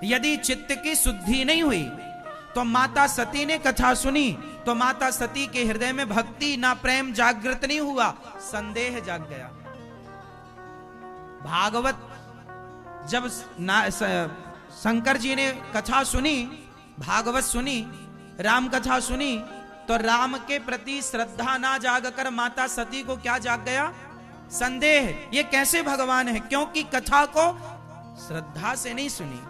यदि चित्त की शुद्धि नहीं हुई तो माता सती ने कथा सुनी तो माता सती के हृदय में भक्ति ना प्रेम जागृत नहीं हुआ, संदेह जाग गया। भागवत जब शंकर जी ने कथा सुनी, भागवत सुनी, राम कथा सुनी, तो राम के प्रति श्रद्धा ना जागकर माता सती को क्या जाग गया? संदेह। ये कैसे भगवान है? क्योंकि कथा को श्रद्धा से नहीं सुनी।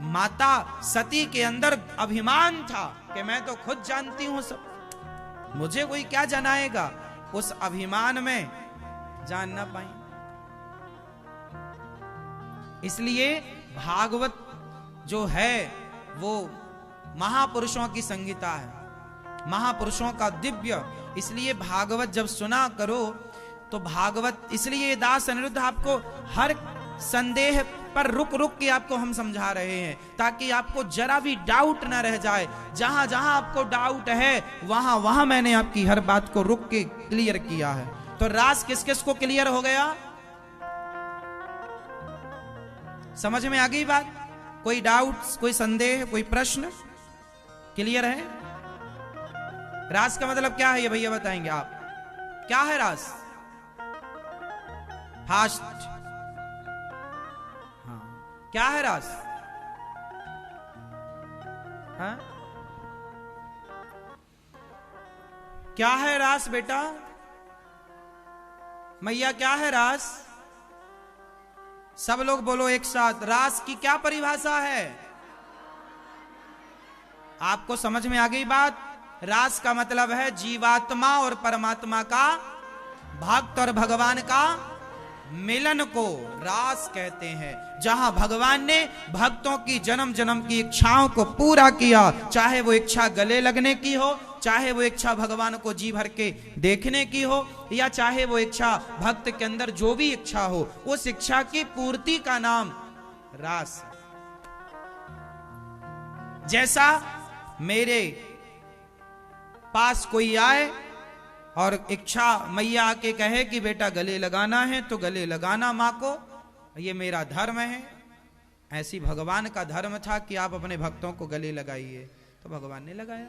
माता सती के अंदर अभिमान था कि मैं तो खुद जानती हूं सब, मुझे कोई क्या जनाएगा। उस अभिमान में जान ना पाई। इसलिए भागवत जो है वो महापुरुषों की संगीता है, महापुरुषों का दिव्य। इसलिए भागवत जब सुना करो तो भागवत, इसलिए दास अनिरुद्ध आपको हर संदेह पर रुक रुक के आपको हम समझा रहे हैं, ताकि आपको जरा भी डाउट ना रह जाए। जहां जहां आपको डाउट है वहां वहां मैंने आपकी हर बात को रुक के क्लियर किया है। तो रास किस किस को क्लियर हो गया? समझ में आ गई बात? कोई डाउट, कोई संदेह, कोई प्रश्न क्लियर है? रास का मतलब क्या है ये भैया बताएंगे आप? क्या है रास? फास्ट। हाँ, क्या है रास? हाँ? क्या है रास बेटा? मैया क्या है रास? सब लोग बोलो एक साथ, रास की क्या परिभाषा है? आपको समझ में आ गई बात? रास का मतलब है जीवात्मा और परमात्मा का, भक्त और भगवान का मिलन को रास कहते हैं। जहां भगवान ने भक्तों की जन्म जन्म की इच्छाओं को पूरा किया, चाहे वो इच्छा गले लगने की हो, चाहे वो इच्छा भगवान को जी भर के देखने की हो, या चाहे वो इच्छा भक्त के अंदर जो भी इच्छा हो, उस इच्छा की पूर्ति का नाम रास। जैसा मेरे पास कोई आए और इच्छा मैया आके कहे कि बेटा गले लगाना है तो गले लगाना मां को, ये मेरा धर्म है। ऐसी भगवान का धर्म था कि आप अपने भक्तों को गले लगाइए, तो भगवान ने लगाया।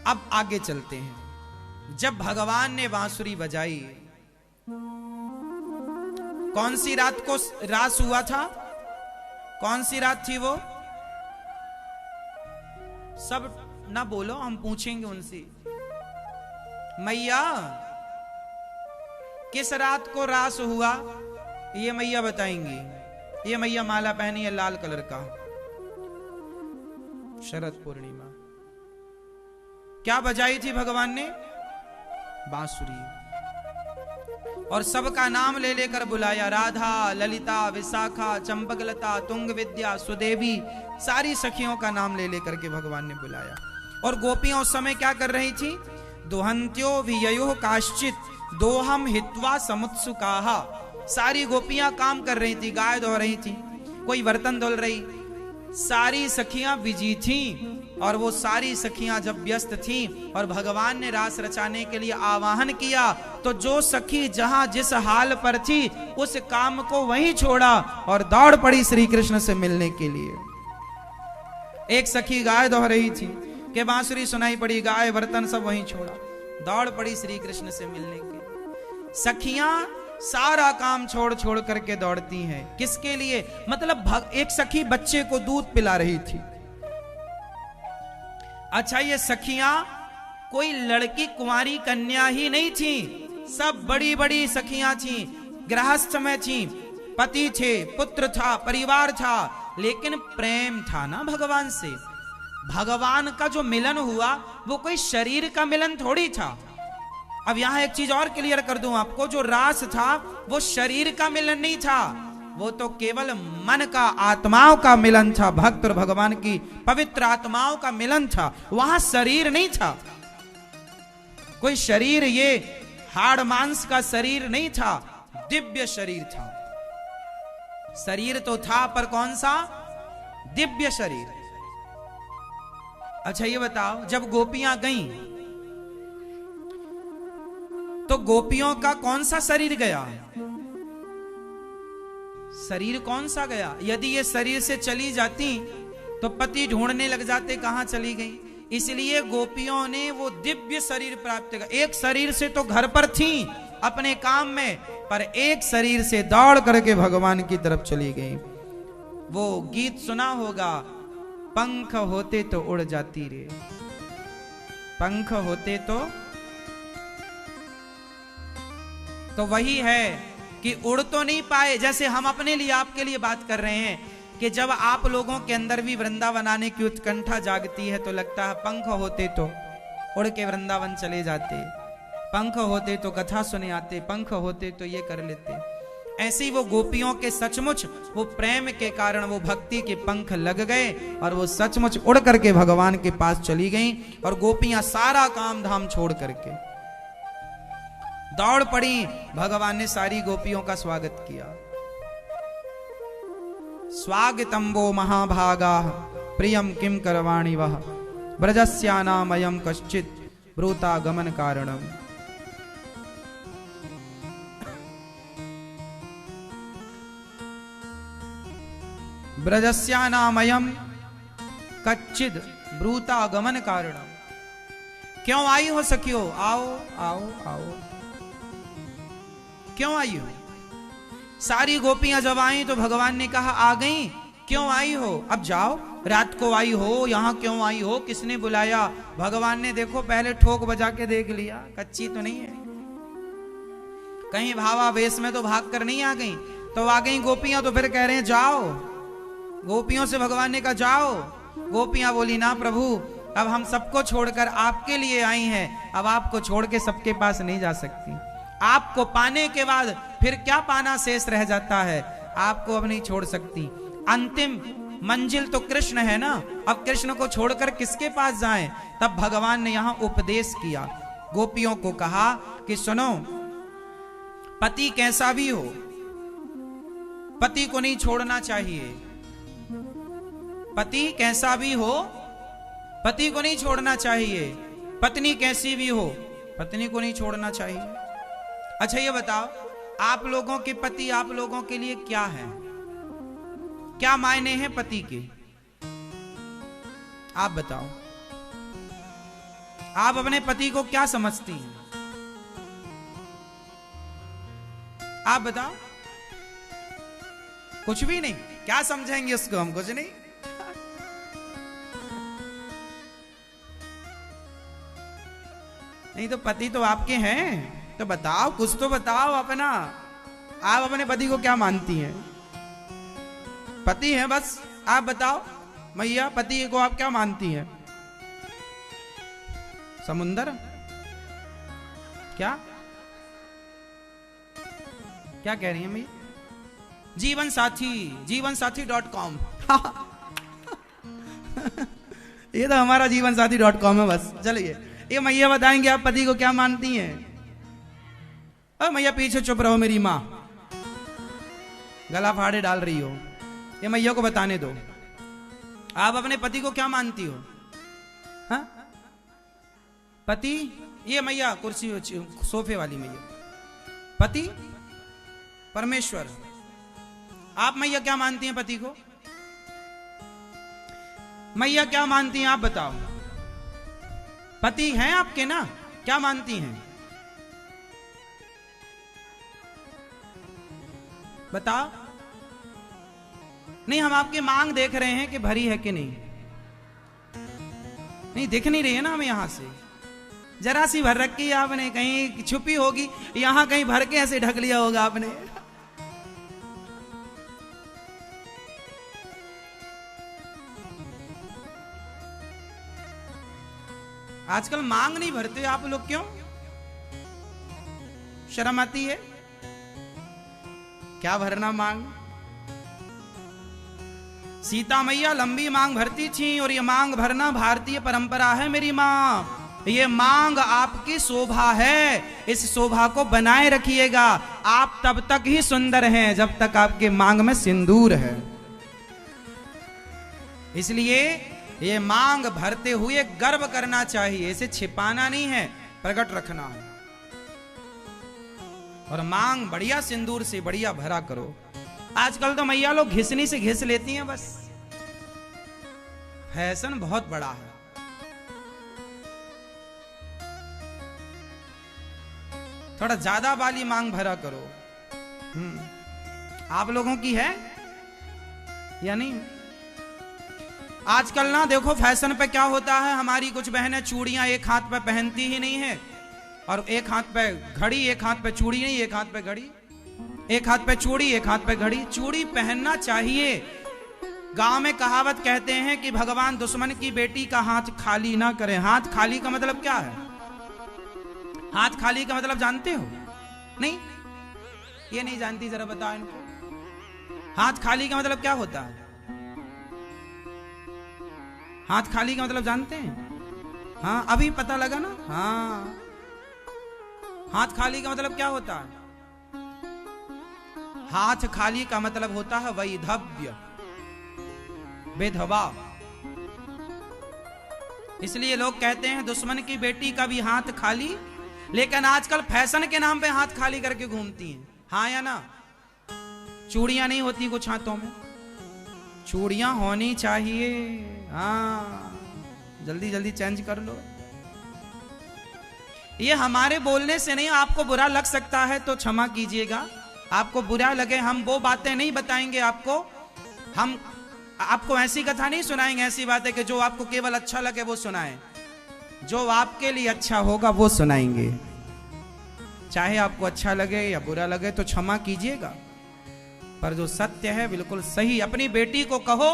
अब आगे चलते हैं। जब भगवान ने बांसुरी बजाई, कौन सी रात को रास हुआ था? कौन सी रात थी वो? सब ना बोलो, हम पूछेंगे उनसे। मैया किस रात को रास हुआ? ये मैया बताएंगी। ये मैया माला पहनी है लाल कलर का, शरद पूर्णिमा। क्या बजाई थी भगवान ने? बांसुरी। और सबका नाम ले लेकर बुलाया, राधा, ललिता, विशाखा, चंपकलता, तुंग विद्या, सुदेवी, सारी सखियों का नाम ले लेकर के भगवान ने बुलाया। और गोपियां उस समय क्या कर रही थी? दुहंत्यो विययो काश्चित दोहम हित्वा समुत्सुकाहा। सारी गोपियां काम कर रही थी, गाय धो रही थी, कोई बर्तन धुल रही, सारी सखियां बिजी थी। और वो सारी सखियां जब व्यस्त थी और भगवान ने रास रचाने के लिए आवाहन किया, तो जो सखी जहां जिस हाल पर थी उस काम को वहीं छोड़ा और दौड़ पड़ी श्री कृष्ण से मिलने के लिए। एक सखी गाय धो रही थी कि बांसुरी सुनाई पड़ी, गाय बर्तन सब वहीं छोड़ा, दौड़ पड़ी श्री कृष्ण से मिलने के। सखियां सारा काम छोड़ छोड़ करके दौड़ती हैं। किसके लिए? मतलब एक सखी बच्चे को दूध पिला रही थी। अच्छा, ये सखियां कोई लड़की कुंवारी कन्या ही नहीं थी, सब बड़ी बड़ी सखियां थी, गृहस्थ में थी, पति थे, पुत्र था, परिवार था, लेकिन प्रेम था ना भगवान से। भगवान का जो मिलन हुआ वो कोई शरीर का मिलन थोड़ी था। अब यहां एक चीज और क्लियर कर दूं आपको, जो रास था वो शरीर का मिलन नहीं था, वो तो केवल मन का, आत्माओं का मिलन था। भक्त और भगवान की पवित्र आत्माओं का मिलन था, वहां शरीर नहीं था। कोई शरीर, ये हाड़ मांस का शरीर नहीं था, दिव्य शरीर था। शरीर तो था पर कौन सा? दिव्य शरीर। अच्छा ये बताओ, जब गोपियां गईं तो गोपियों का कौन सा शरीर गया? शरीर कौन सा गया? यदि ये शरीर से चली जाती तो पति ढूंढने लग जाते कहां चली गई। इसलिए गोपियों ने वो दिव्य शरीर प्राप्त किया। एक शरीर से तो घर पर थी अपने काम में, पर एक शरीर से दौड़ करके भगवान की तरफ चली गई। वो गीत सुना होगा, पंख होते तो उड़ जाती रे, पंख होते तो वही है कि उड़ तो नहीं पाए। जैसे हम अपने लिए, आपके लिए बात कर रहे हैं कि जब आप लोगों के अंदर भी वृंदावन आने की उत्कंठा जागती है तो लगता है पंख होते तो उड़ के वृंदावन चले जाते, पंख होते तो कथा सुने आते, पंख होते तो ये कर लेते। ऐसे ही वो गोपियों के सचमुच वो प्रेम के कारण वो भक्ति के पंख लग गए और वो सचमुच उड़ करके भगवान के पास चली गईं। और गोपियां सारा काम धाम छोड़ करके दौड़ पड़ी। भगवान ने सारी गोपियों का स्वागत किया। स्वागतम वो महाभागा प्रियम किम करवाणि वह ब्रजस्यानामयं कश्चित् ब्रूता गमन कारणम। ब्रजस्यानामयं कच्चिद ब्रूता गमन कारणम। क्यों आई हो सखियो? आओ आओ आओ। क्यों आई हो? सारी गोपियां जब आई तो भगवान ने कहा आ गई। क्यों आई हो? अब जाओ। रात को आई हो, यहां क्यों आई हो? किसने बुलाया? भगवान ने देखो पहले ठोक बजा के देख लिया, कच्ची तो नहीं है, कहीं भावावेश में तो भाग कर नहीं आ गई। तो आ गई गोपियां तो फिर कह रहे हैं जाओ। गोपियों से भगवान ने कहा जाओ। गोपियां बोली ना प्रभु, अब हम सबको छोड़कर आपके लिए आई हैं, अब आपको छोड़ के सबके पास नहीं जा सकती। आपको पाने के बाद फिर क्या पाना शेष रह जाता है, आपको अब नहीं छोड़ सकती। अंतिम मंजिल तो कृष्ण है ना, अब कृष्ण को छोड़कर किसके पास जाएं? तब भगवान ने यहां उपदेश किया। गोपियों को कहा कि सुनो, पति कैसा भी हो, पति को नहीं छोड़ना चाहिए। पति कैसा भी हो, पति को नहीं छोड़ना चाहिए। पत्नी कैसी भी हो, पत्नी को नहीं छोड़ना चाहिए। अच्छा ये बताओ, आप लोगों के पति आप लोगों के लिए क्या है? क्या मायने हैं पति के? आप बताओ, आप अपने पति को क्या समझती हैं? आप बताओ। कुछ भी नहीं। क्या समझेंगे उसको हम? कुछ नहीं। नहीं तो पति तो आपके हैं, तो बताओ, कुछ तो बताओ अपना। आप अपने पति को क्या मानती हैं? पति है बस। आप बताओ मैया, पति को आप क्या मानती हैं? समुंदर? क्या क्या कह रही हैं मैया? जीवन साथी, जीवनसाथी.com। ये तो हमारा जीवनसाथी.com है बस। चलिए ये मैया बताएंगे आप पति को क्या मानती हैं। अब मैया पीछे चुप रहो, मेरी माँ गला फाड़े डाल रही हो। ये मैया को बताने दो। आप अपने पति को क्या मानती हो? हाँ? पति, ये मैया कुर्सी सोफे वाली मैया, पति परमेश्वर। आप मैया क्या मानती हैं पति को? मैया क्या मानती हैं आप बताओ? पति हैं आपके ना, क्या मानती हैं? बताओ। नहीं, हम आपकी मांग देख रहे हैं कि भरी है कि नहीं। नहीं दिख नहीं रही है ना हमें यहां से। जरा सी भर रखी है आपने, कहीं छुपी होगी, यहां कहीं भर के ऐसे ढक लिया होगा आपने। आजकल मांग नहीं भरते आप लोग, क्यों? शर्म आती है क्या भरना मांग? सीता मैया लंबी मांग भरती थी, और ये मांग भरना भारतीय परंपरा है मेरी मां। ये मांग आपकी शोभा है, इस शोभा को बनाए रखिएगा। आप तब तक ही सुंदर हैं जब तक आपके मांग में सिंदूर है। इसलिए ये मांग भरते हुए गर्व करना चाहिए, इसे छिपाना नहीं है, प्रकट रखना है। और मांग बढ़िया सिंदूर से बढ़िया भरा करो। आजकल तो मैया लोग घिसनी से घिस लेती हैं बस। फैशन बहुत बड़ा है। थोड़ा ज्यादा वाली मांग भरा करो। आप लोगों की है या नहीं? आजकल ना देखो फैशन पे क्या होता है, हमारी कुछ बहनें चूड़ियां एक हाथ पे पहनती ही नहीं है, और एक हाथ पे घड़ी, एक हाथ पे चूड़ी नहीं, एक हाथ पे घड़ी, एक हाथ पे चूड़ी, एक हाथ पे घड़ी। चूड़ी पहनना चाहिए। गांव में कहावत कहते हैं कि भगवान दुश्मन की बेटी का हाथ खाली ना करे। हाथ खाली का मतलब क्या है? हाथ खाली का मतलब जानते हो? नहीं, ये नहीं जानती, जरा बताओ इनको। हाथ खाली का मतलब क्या होता है? हाथ खाली का मतलब जानते हैं? हाँ, अभी पता लगा ना। हाँ, हाथ खाली का मतलब क्या होता है? हाथ खाली का मतलब होता है वैधव्य, विधवा। इसलिए लोग कहते हैं दुश्मन की बेटी का भी हाथ खाली, लेकिन आजकल फैशन के नाम पे हाथ खाली करके घूमती हैं। हाँ या ना? चूड़ियां नहीं होती कुछ हाथों में, चूड़ियां होनी चाहिए। हाँ, जल्दी जल्दी चेंज कर लो। ये हमारे बोलने से नहीं, आपको बुरा लग सकता है तो क्षमा कीजिएगा। आपको बुरा लगे, हम वो बातें नहीं बताएंगे आपको। हम आपको ऐसी कथा नहीं सुनाएंगे, ऐसी बातें कि जो आपको केवल अच्छा लगे वो सुनाएं। जो आपके लिए अच्छा होगा वो सुनाएंगे। चाहे आपको अच्छा लगे या बुरा लगे तो क्षमा कीजिएगा, पर जो सत्य है बिल्कुल सही। अपनी बेटी को कहो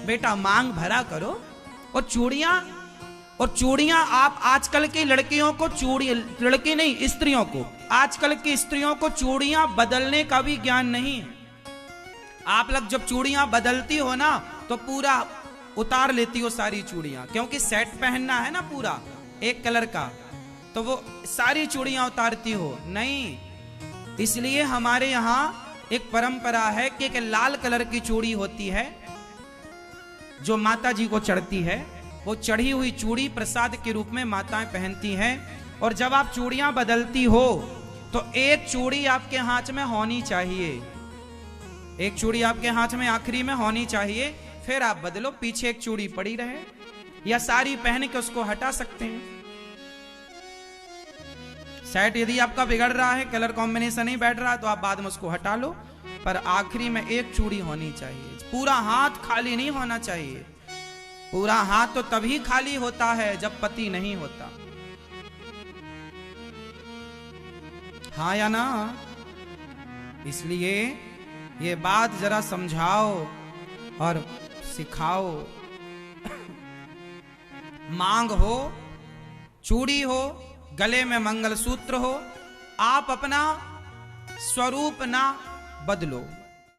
बेटा मांग भरा करो। और चूड़ियां आप आजकल की लड़कियों को, लड़की नहीं स्त्रियों को, आजकल की स्त्रियों को चूड़ियां बदलने का भी ज्ञान नहीं है। आप लोग जब चूड़ियां बदलती हो ना तो पूरा उतार लेती हो सारी चूड़ियां, क्योंकि सेट पहनना है ना पूरा एक कलर का, तो वो सारी चूड़ियां उतारती हो। नहीं, इसलिए हमारे यहां एक परंपरा है कि एक लाल कलर की चूड़ी होती है जो माता जी को चढ़ती है। वो चढ़ी हुई चूड़ी प्रसाद के रूप में माताएं पहनती हैं। और जब आप चूड़ियां बदलती हो तो एक चूड़ी आपके हाथ में होनी चाहिए, एक चूड़ी आपके हाथ में आखिरी में होनी चाहिए, फिर आप बदलो। पीछे एक चूड़ी पड़ी रहे, या सारी पहन के उसको हटा सकते हैं। सेट यदि आपका बिगड़ रहा है, कलर कॉम्बिनेशन नहीं बैठ रहा, तो आप बाद में उसको हटा लो, पर आखिरी में एक चूड़ी होनी चाहिए। पूरा हाथ खाली नहीं होना चाहिए। पूरा हाथ तो तभी खाली होता है जब पति नहीं होता। हाँ या ना? इसलिए ये बात जरा समझाओ और सिखाओ। मांग हो, चूड़ी हो, गले में मंगलसूत्र हो, आप अपना स्वरूप ना बदलो।